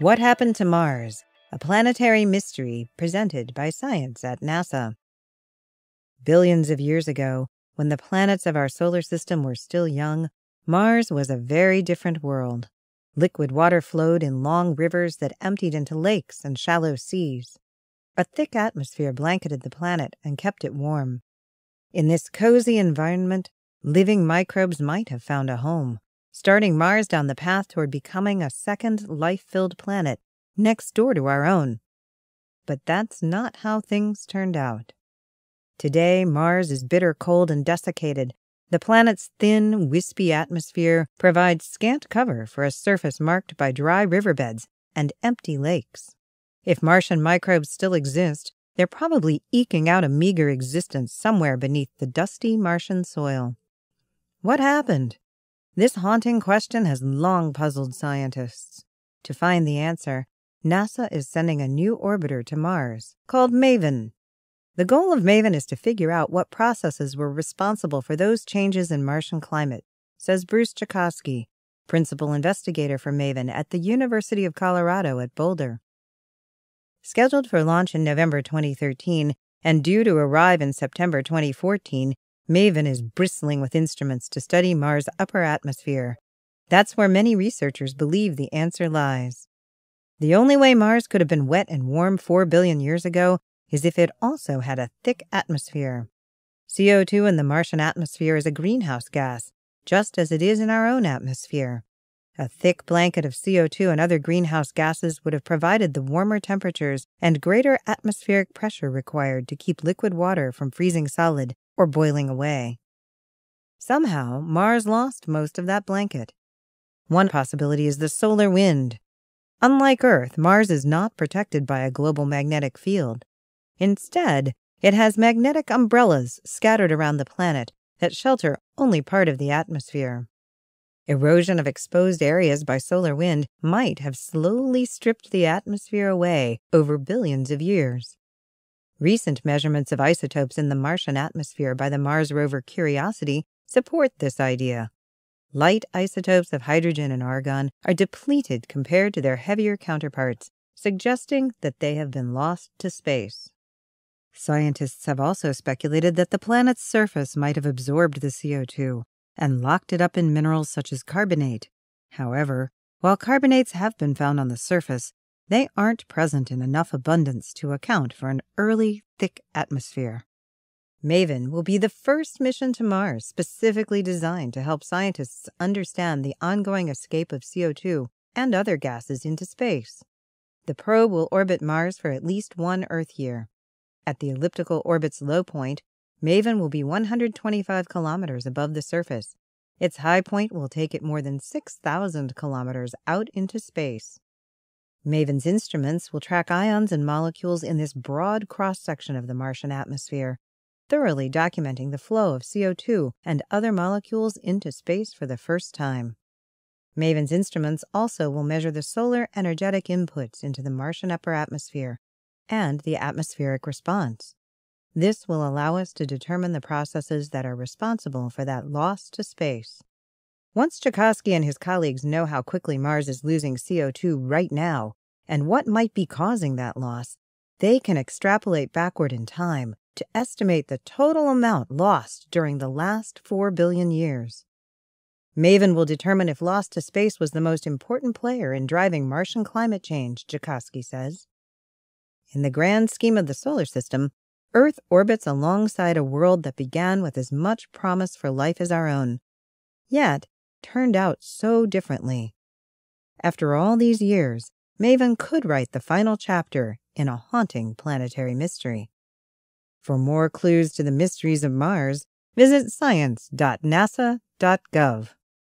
What Happened to Mars? A Planetary Mystery presented by Science at NASA. Billions of years ago, when the planets of our solar system were still young, Mars was a very different world. Liquid water flowed in long rivers that emptied into lakes and shallow seas. A thick atmosphere blanketed the planet and kept it warm. In this cozy environment, living microbes might have found a home, starting Mars down the path toward becoming a second life-filled planet next door to our own. But that's not how things turned out. Today, Mars is bitter cold and desiccated. The planet's thin, wispy atmosphere provides scant cover for a surface marked by dry riverbeds and empty lakes. If Martian microbes still exist, they're probably eking out a meager existence somewhere beneath the dusty Martian soil. What happened? This haunting question has long puzzled scientists. To find the answer, NASA is sending a new orbiter to Mars, called MAVEN. The goal of MAVEN is to figure out what processes were responsible for those changes in Martian climate, says Bruce Chakosky, principal investigator for MAVEN at the University of Colorado at Boulder. Scheduled for launch in November 2013 and due to arrive in September 2014, MAVEN is bristling with instruments to study Mars' upper atmosphere. That's where many researchers believe the answer lies. The only way Mars could have been wet and warm 4 billion years ago is if it also had a thick atmosphere. CO2 in the Martian atmosphere is a greenhouse gas, just as it is in our own atmosphere. A thick blanket of CO2 and other greenhouse gases would have provided the warmer temperatures and greater atmospheric pressure required to keep liquid water from freezing solid or boiling away. Somehow, Mars lost most of that blanket. One possibility is the solar wind. Unlike Earth, Mars is not protected by a global magnetic field. Instead, it has magnetic umbrellas scattered around the planet that shelter only part of the atmosphere. Erosion of exposed areas by solar wind might have slowly stripped the atmosphere away over billions of years. Recent measurements of isotopes in the Martian atmosphere by the Mars rover Curiosity support this idea. Light isotopes of hydrogen and argon are depleted compared to their heavier counterparts, suggesting that they have been lost to space. Scientists have also speculated that the planet's surface might have absorbed the CO2 and locked it up in minerals such as carbonate. However, while carbonates have been found on the surface, they aren't present in enough abundance to account for an early, thick atmosphere. MAVEN will be the first mission to Mars specifically designed to help scientists understand the ongoing escape of CO2 and other gases into space. The probe will orbit Mars for at least one Earth year. At the elliptical orbit's low point, MAVEN will be 125 kilometers above the surface. Its high point will take it more than 6,000 kilometers out into space. MAVEN's instruments will track ions and molecules in this broad cross-section of the Martian atmosphere, thoroughly documenting the flow of CO2 and other molecules into space for the first time. MAVEN's instruments also will measure the solar energetic inputs into the Martian upper atmosphere and the atmospheric response. This will allow us to determine the processes that are responsible for that loss to space. Once Chakosky and his colleagues know how quickly Mars is losing CO2 right now and what might be causing that loss, they can extrapolate backward in time to estimate the total amount lost during the last 4 billion years. MAVEN will determine if loss to space was the most important player in driving Martian climate change, Chakosky says. In the grand scheme of the solar system, Earth orbits alongside a world that began with as much promise for life as our own, yet turned out so differently. After all these years, MAVEN could write the final chapter in a haunting planetary mystery. For more clues to the mysteries of Mars, visit science.nasa.gov.